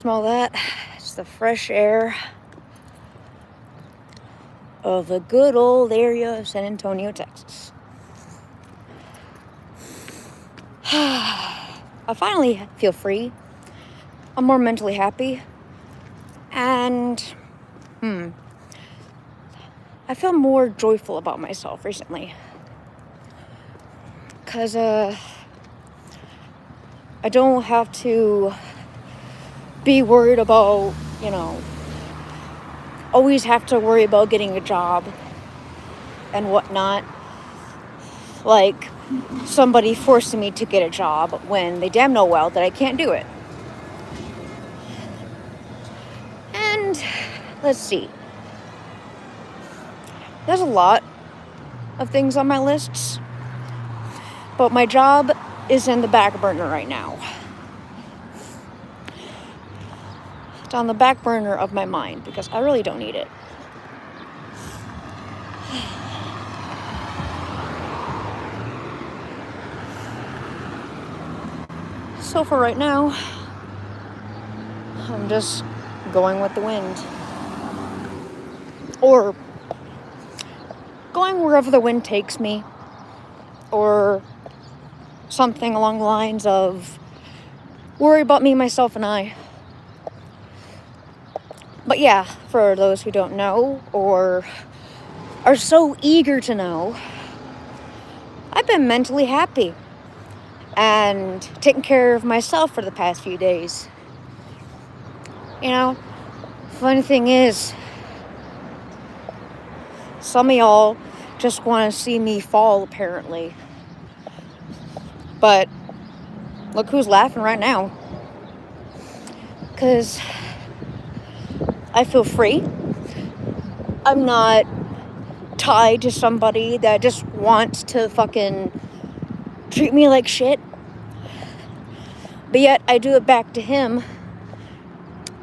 Smell that? It's the fresh air of the good old area of San Antonio, Texas. I finally feel free. I'm more mentally happy. And, I feel more joyful about myself recently. Because, I don't have to be worried about, always have to worry about getting a job and whatnot. Like somebody forcing me to get a job when they damn know well that I can't do it. And let's see. There's a lot of things on my lists, but my job is in the back burner right now. It's on the back burner of my mind because I really don't need it. So for right now, I'm just going with the wind. Or going wherever the wind takes me. Or something along the lines of worry about me, myself, and I. But yeah, for those who don't know or are so eager to know, I've been mentally happy and taking care of myself for the past few days. Funny thing is, some of y'all just want to see me fall, apparently. But look who's laughing right now. Because I feel free. I'm not tied to somebody that just wants to fucking treat me like shit. But yet I do it back to him.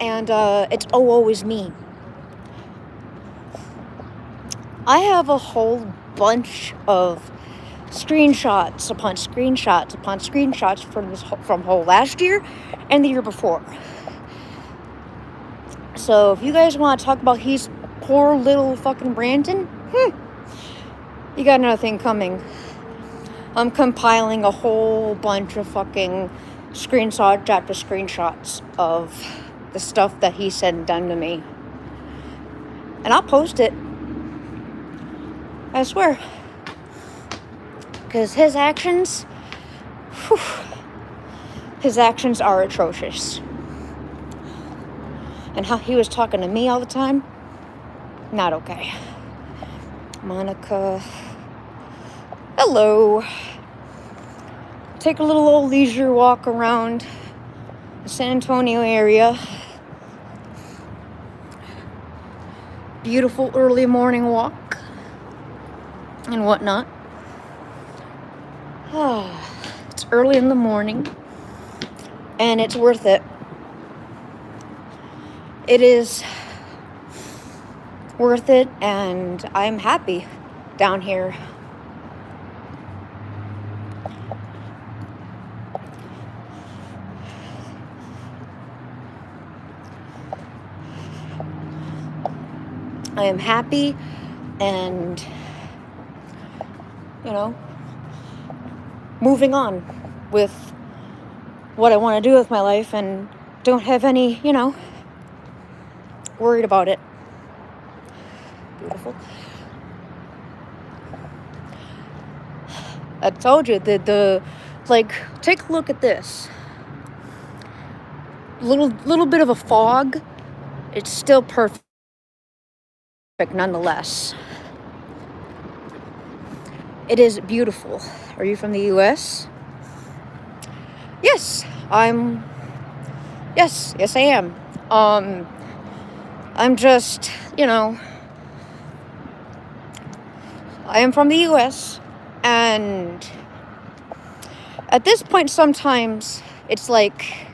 And it's always me. I have a whole bunch of screenshots upon screenshots upon screenshots from whole last year and the year before. So if you guys want to talk about he's poor little fucking Brandon, you got another thing coming. I'm compiling a whole bunch of fucking screenshots after screenshots of the stuff that he said and done to me. And I'll post it. I swear. Because his actions are atrocious. And how he was talking to me all the time, not okay. Monica, hello. Take a little old leisure walk around the San Antonio area. Beautiful early morning walk and whatnot. It's early in the morning and it's worth it. It is worth it, and I'm happy down here. I am happy and, moving on with what I want to do with my life and don't have any, worried about it. Beautiful. I told you take a look at this. Little bit of a fog. It's still perfect nonetheless. It is beautiful. Are you from the US? Yes, Yes, I am. I'm just, I am from the US, and at this point sometimes it's like,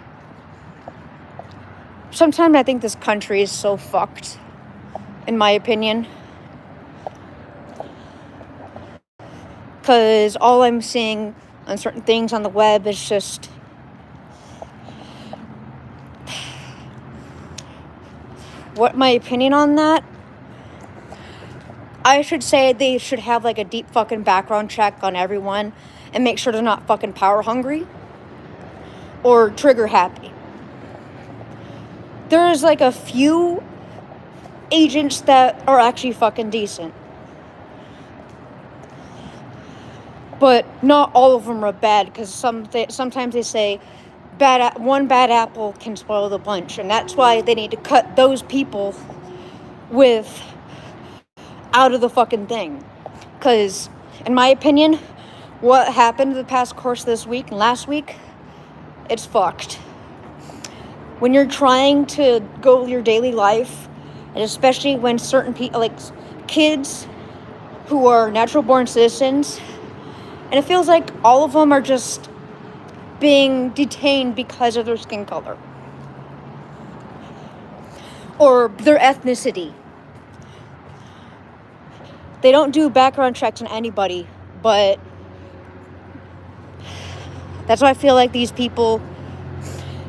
sometimes I think this country is so fucked, in my opinion. Because all I'm seeing on certain things on the web is just what my opinion on that, I should say they should have like a deep fucking background check on everyone and make sure they're not fucking power hungry or trigger happy. There's like a few agents that are actually fucking decent. But not all of them are bad, because sometimes they say one bad apple can spoil the bunch, and that's why they need to cut those people out of the fucking thing. Because, in my opinion, what happened the past course this week and last week, it's fucked. When you're trying to go your daily life, and especially when certain people, like kids who are natural born citizens, and it feels like all of them are just being detained because of their skin color or their ethnicity. They don't do background checks on anybody, but that's why I feel like these people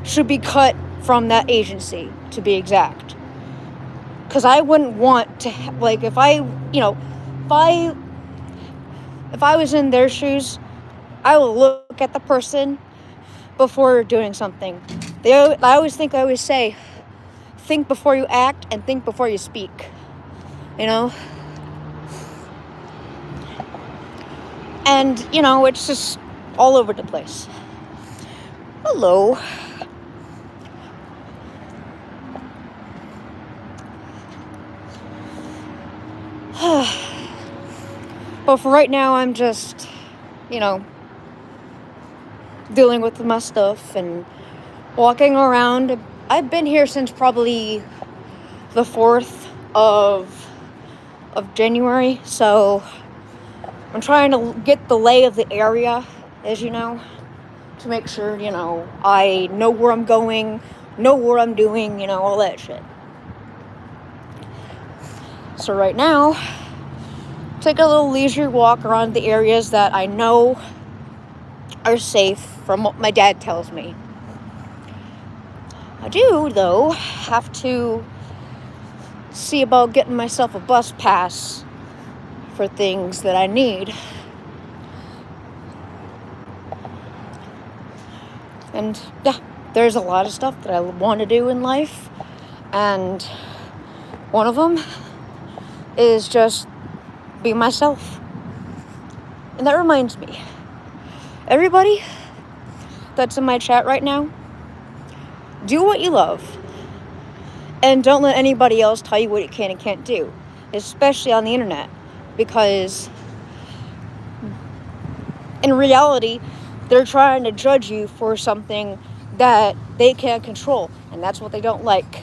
should be cut from that agency, to be exact. Because I wouldn't want to, like, if I was in their shoes, I would look at the person before doing something. I always say, think before you act and think before you speak. You know? And, it's just all over the place. Hello. But for right now, I'm just, dealing with my stuff and walking around. I've been here since probably the 4th of January, so I'm trying to get the lay of the area, as you know, to make sure, I know where I'm going, know what I'm doing, all that shit. So right now, take a little leisure walk around the areas that I know are safe from what my dad tells me. I do, though, have to see about getting myself a bus pass for things that I need. And yeah, there's a lot of stuff that I want to do in life, and one of them is just be myself. And that reminds me, everybody that's in my chat right now, do what you love, and don't let anybody else tell you what you can and can't do, especially on the internet, because in reality, they're trying to judge you for something that they can't control, and that's what they don't like.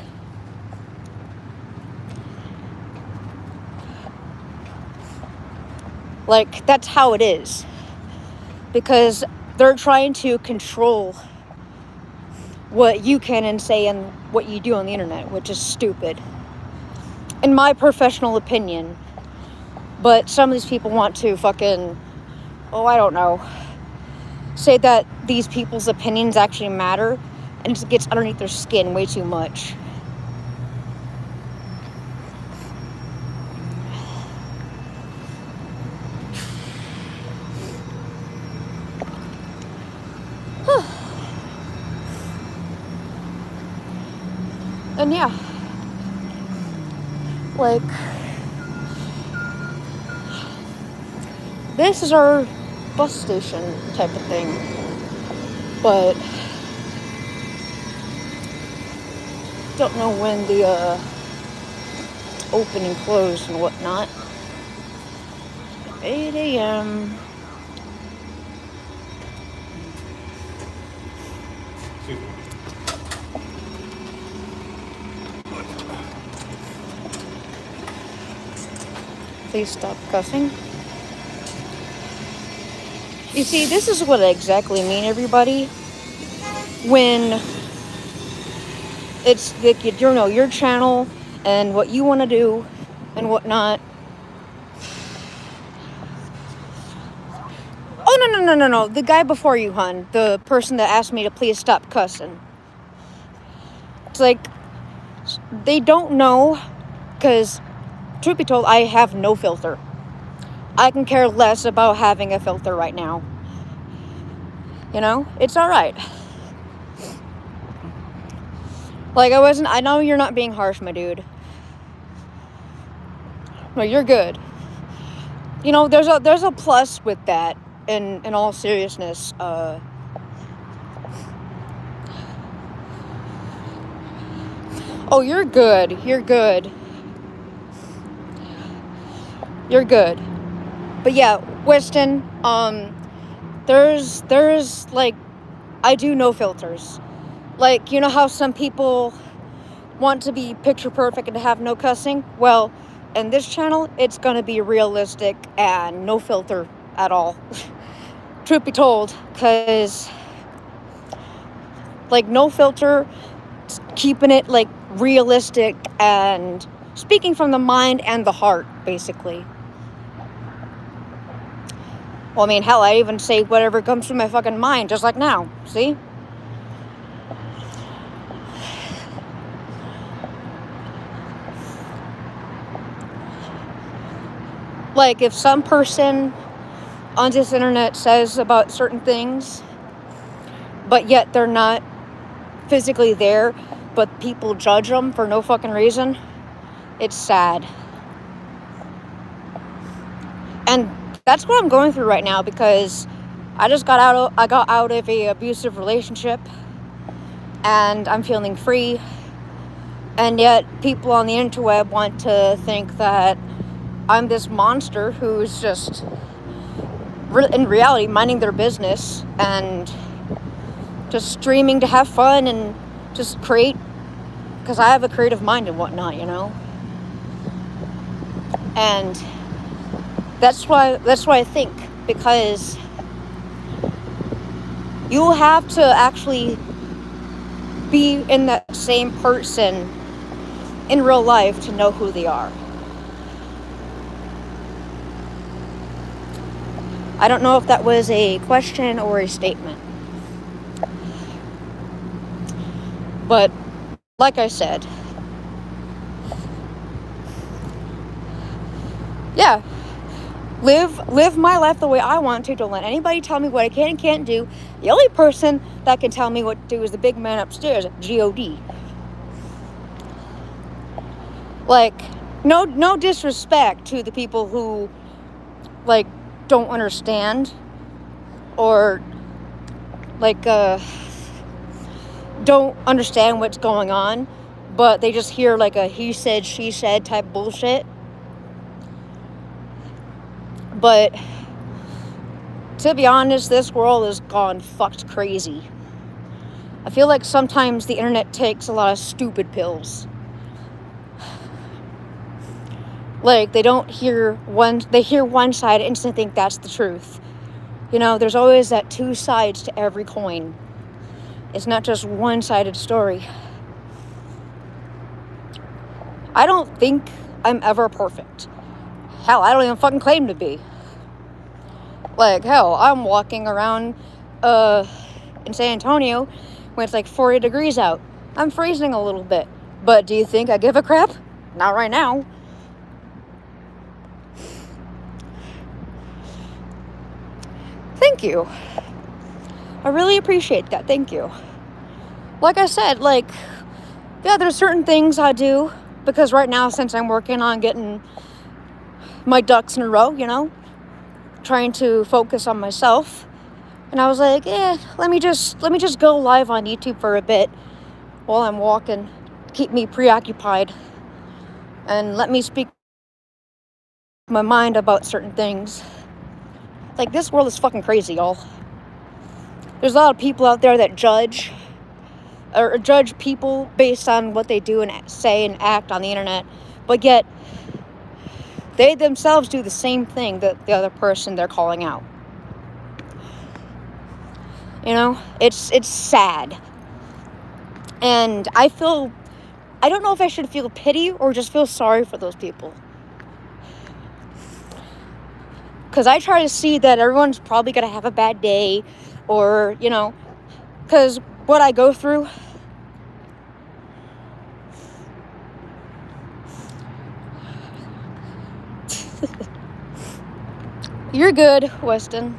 Like, that's how it is, because they're trying to control what you can and say and what you do on the internet, which is stupid, in my professional opinion. But some of these people want to fucking, I don't know, say that these people's opinions actually matter, and it gets underneath their skin way too much. And yeah, like, this is our bus station type of thing, but don't know when the open and close and whatnot. 8 a.m. Please stop cussing. You see, this is what I exactly mean, everybody. When it's like, your channel and what you want to do and whatnot. Oh, no. The guy before you, hon. The person that asked me to please stop cussing. It's like, They don't know, because truth be told, I have no filter. I can care less about having a filter right now. You know, it's all right. Like, I know you're not being harsh, my dude. No, you're good. You know, there's a plus with that, in all seriousness. Oh, you're good. You're good. You're good. But yeah, Weston, there's like, I do no filters. Like, you know how some people want to be picture perfect and have no cussing? Well, in this channel, it's gonna be realistic and no filter at all. Truth be told, because, like, no filter, keeping it, like, realistic and speaking from the mind and the heart, basically. Well, I mean, hell, I even say whatever comes to my fucking mind, just like now, see? Like, if some person on this internet says about certain things, but yet they're not physically there, but people judge them for no fucking reason, it's sad. And that's what I'm going through right now, because I got out of a abusive relationship, and I'm feeling free, and yet people on the interweb want to think that I'm this monster who's just, in reality, minding their business and just streaming to have fun and just create, because I have a creative mind and whatnot, you know? And that's why I think, because you have to actually be in that same person in real life to know who they are. I don't know if that was a question or a statement. But, like I said, yeah, live my life the way I want to. Don't let anybody tell me what I can and can't do. The only person that can tell me what to do is the big man upstairs, G.O.D. Like, no disrespect to the people who, like, don't understand, or, like, don't understand what's going on, but they just hear, like, a he said, she said type bullshit. But to be honest, this world has gone fucked crazy. I feel like sometimes the internet takes a lot of stupid pills. Like, they hear one side and instantly think that's the truth. You know, there's always that two sides to every coin. It's not just one-sided story. I don't think I'm ever perfect. Hell, I don't even fucking claim to be. Like, hell, I'm walking around in San Antonio when it's like 40 degrees out. I'm freezing a little bit. But do you think I give a crap? Not right now. Thank you. I really appreciate that. Thank you. Like I said, like, yeah, there's certain things I do, because right now, since I'm working on getting my ducks in a row, you know, trying to focus on myself, and I was like, let me just go live on YouTube for a bit while I'm walking, keep me preoccupied, and let me speak my mind about certain things. Like, this world is fucking crazy, y'all. There's a lot of people out there that judge people based on what they do and say and act on the internet, but yet they themselves do the same thing that the other person they're calling out. You know, it's sad. And I don't know if I should feel pity or just feel sorry for those people. Because I try to see that everyone's probably going to have a bad day, or, you know, because what I go through, You're good, Weston.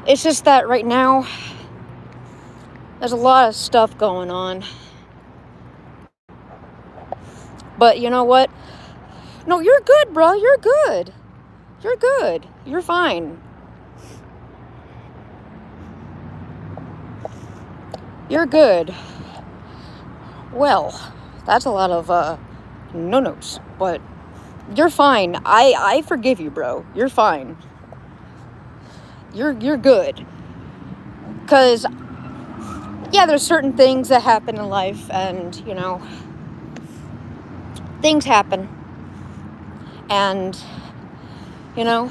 It's just that right now, there's a lot of stuff going on. But you know what? No, you're good, bro. You're good. You're good. You're fine. You're good. Well, that's a lot of no-nos, but you're fine. I forgive you, bro. You're fine. You're good. 'Cause yeah, there's certain things that happen in life, and you know, things happen. And you know,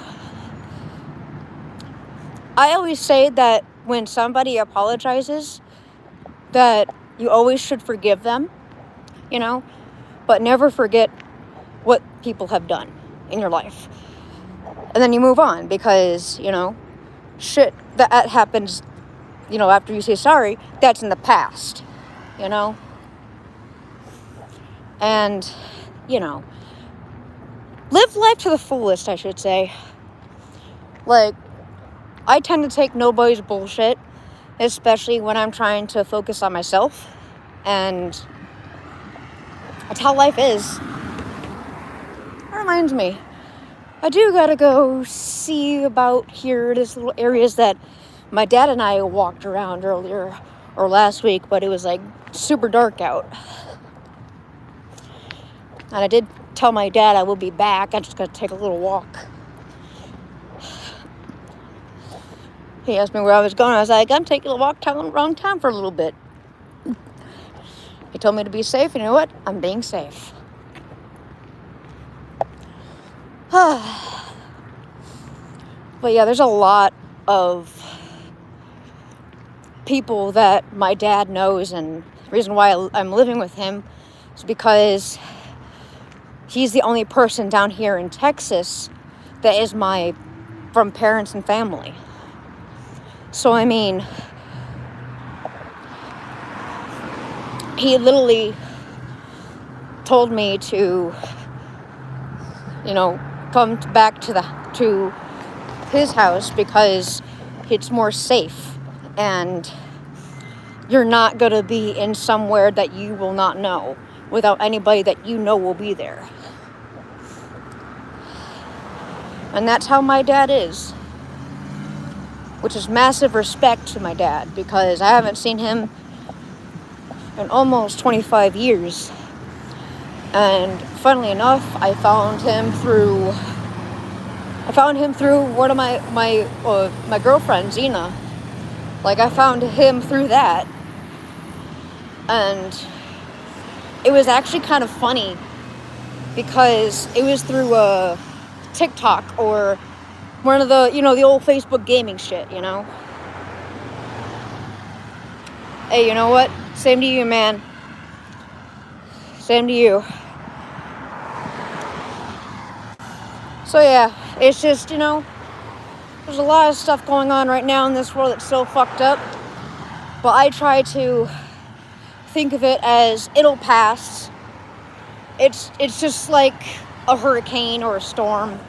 I always say that when somebody apologizes, that you always should forgive them, you know, but never forget what people have done in your life. And then you move on, because, you know, shit that happens, you know, after you say sorry, that's in the past, you know. And, you know, live life to the fullest, I should say. Like, I tend to take nobody's bullshit, especially when I'm trying to focus on myself. And that's how life is. That reminds me, I do gotta go see about here, this little areas that my dad and I walked around earlier or last week, but it was like super dark out. And I did tell my dad I will be back. I just gotta take a little walk. He asked me where I was going. I was like, I'm taking a walk around town for a little bit. He told me to be safe. You know what? I'm being safe. But yeah, there's a lot of people that my dad knows, and the reason why I'm living with him is because he's the only person down here in Texas that is from parents and family. So, I mean, he literally told me to, you know, come back to his house because it's more safe, and you're not going to be in somewhere that you will not know without anybody that you know will be there. And that's how my dad is, which is massive respect to my dad, because I haven't seen him in almost 25 years. And funnily enough, I found him through one of my girlfriends, Zena. Like, I found him through that. And it was actually kind of funny, because it was through TikTok or one of the, you know, the old Facebook gaming shit, you know. Hey, you know what? Same to you, man. Same to you. So yeah, it's just, you know, there's a lot of stuff going on right now in this world that's so fucked up. But I try to think of it as it'll pass. It's just like a hurricane or a storm.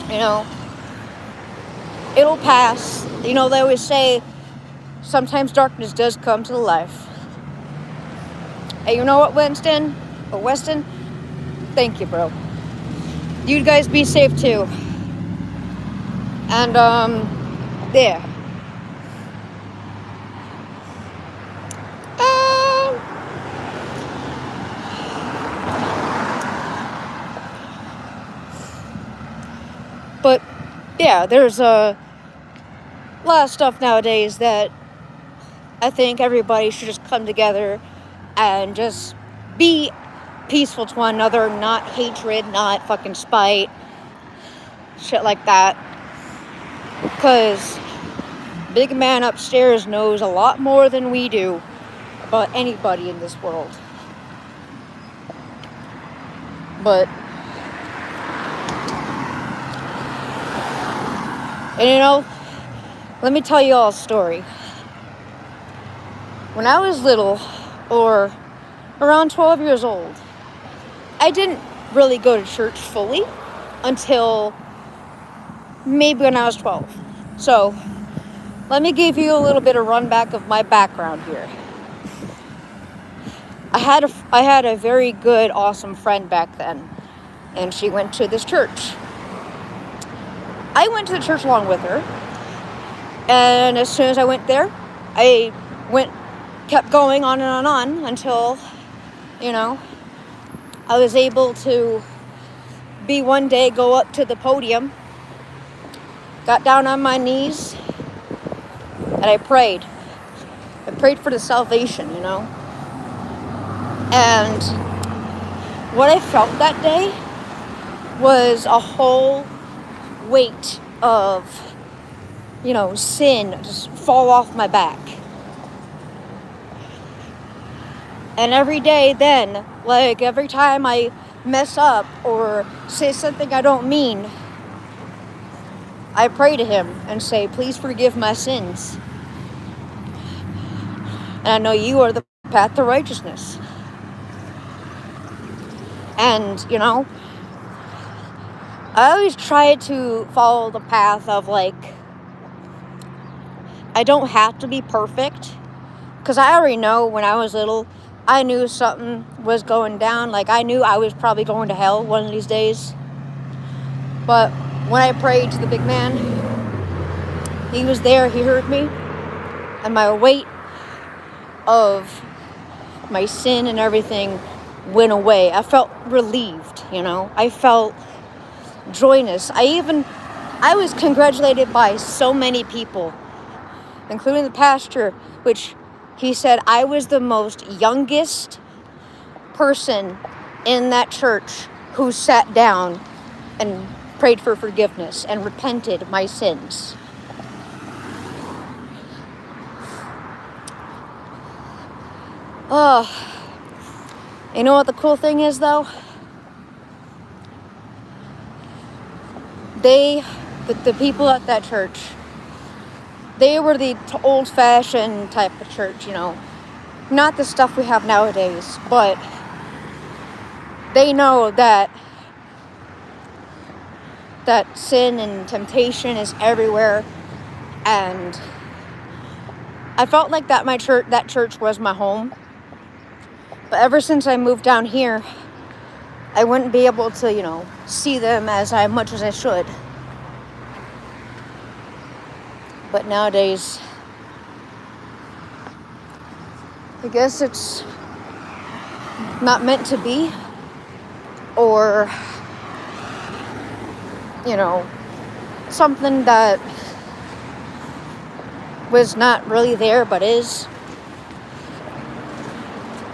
You know, it'll pass. You know, they always say sometimes darkness does come to the light. Hey, you know what, Weston? Thank you, bro. You guys be safe too. And yeah. But yeah, there's a lot of stuff nowadays that I think everybody should just come together and just be peaceful to one another, not hatred, not fucking spite, shit like that. Because big man upstairs knows a lot more than we do about anybody in this world. But, and you know, let me tell you all a story. When I was little, or around 12 years old. I didn't really go to church fully until maybe when I was 12. So, let me give you a little bit of run back of my background here. I had a very good, awesome friend back then, and she went to this church. I went to the church along with her, and as soon as I went there, I kept going on and on until, I was able to one day go up to the podium, got down on my knees, and I prayed. I prayed for the salvation, And what I felt that day was a whole weight of, sin just fall off my back. And every day then, like every time I mess up or say something I don't mean, I pray to him and say, please forgive my sins. And I know you are the path to righteousness. And, I always try to follow the path of I don't have to be perfect. Because I already know when I was little, I knew something was going down. I knew I was probably going to hell one of these days. But when I prayed to the big man, he was there, he heard me. And my weight of my sin and everything went away. I felt relieved, I felt joyous. I was congratulated by so many people, including the pastor, which he said I was the most youngest person in that church who sat down and prayed for forgiveness and repented my sins. Oh, you know what the cool thing is, though? The people at that church, they were the old-fashioned type of church, not the stuff we have nowadays, but they know that sin and temptation is everywhere, and I felt like that church was my home. But ever since I moved down here, I wouldn't be able to, see them as much as I should. But nowadays, I guess it's not meant to be, or, something that was not really there but is.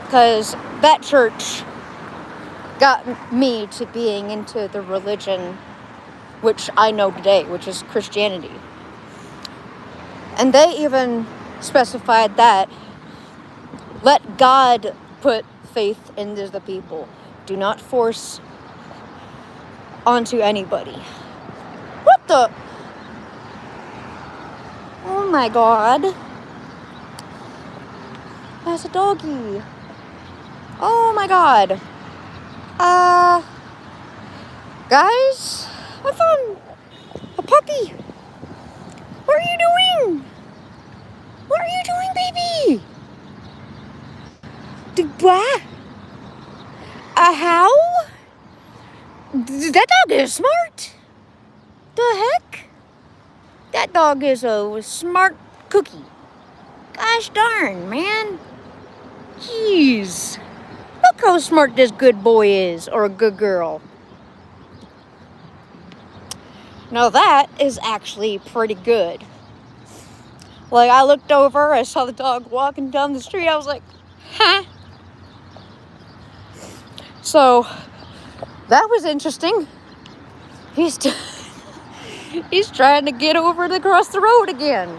Because that church got me to being into the religion which I know today, which is Christianity. And they even specified that let God put faith into the people. Do not force onto anybody. What the? Oh my God. That's a doggy. Oh my God. Guys, I found a puppy. What are you doing? What are you doing, baby? What? How? That dog is smart. The heck? That dog is a smart cookie. Gosh darn, man. Jeez. Look how smart this good boy is, or a good girl. Now that is actually pretty good. I looked over, I saw the dog walking down the street, I was like, huh? So, that was interesting. He's trying to get over to cross the road again.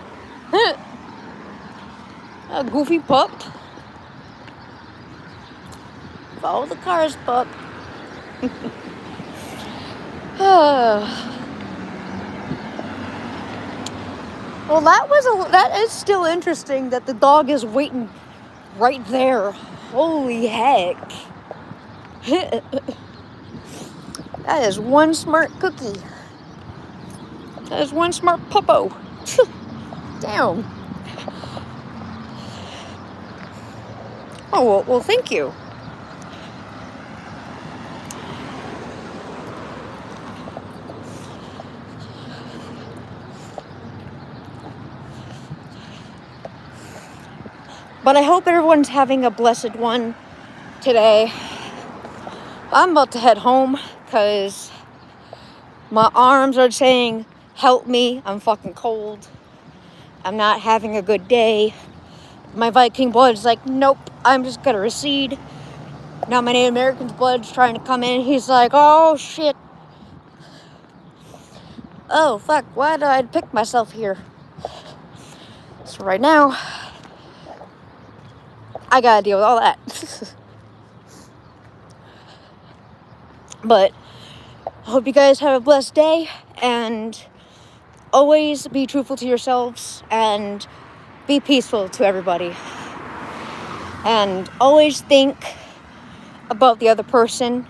A goofy pup. Follow the cars, pup. Well, that is still interesting that the dog is waiting right there Holy heck. That is one smart cookie. That is one smart puppo. Damn. Oh, well, thank you. But I hope everyone's having a blessed one today. I'm about to head home because my arms are saying, help me, I'm fucking cold. I'm not having a good day. My Viking blood's like, nope, I'm just gonna recede. Now my Native American's blood's trying to come in. He's like, oh shit. Oh fuck, why did I pick myself here? So right now, I gotta deal with all that. But I hope you guys have a blessed day, and always be truthful to yourselves and be peaceful to everybody. And always think about the other person,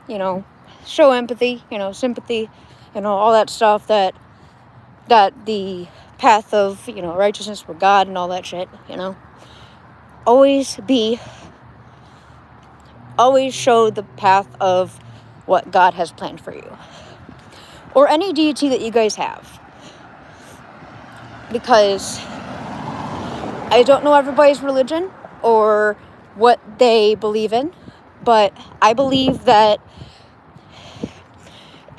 you know, show empathy, you know, sympathy, you know, all that stuff that the path of, you know, righteousness for God and all that shit, you know. Always show the path of what God has planned for you. Or any deity that you guys have. Because I don't know everybody's religion or what they believe in, but I believe that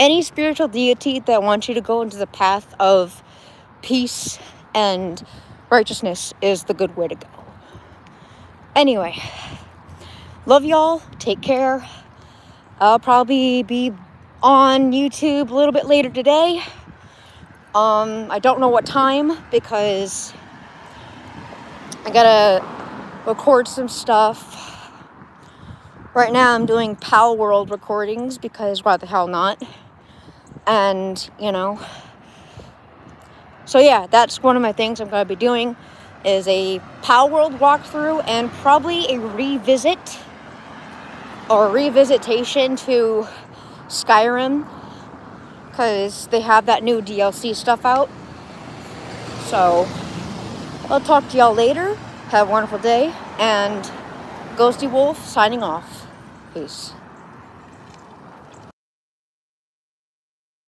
any spiritual deity that wants you to go into the path of peace and righteousness is the good way to go. Anyway, love y'all. Take care. I'll probably be on YouTube a little bit later today. I don't know what time because I gotta record some stuff. Right now I'm doing Pal World recordings because why the hell not? And, you know, so yeah, that's one of my things I'm gonna be doing is a Pal World walkthrough and probably a revisit or revisitation to Skyrim because they have that new DLC stuff out. So I'll talk to y'all later. Have a wonderful day, and Ghosty Wolf signing off. Peace.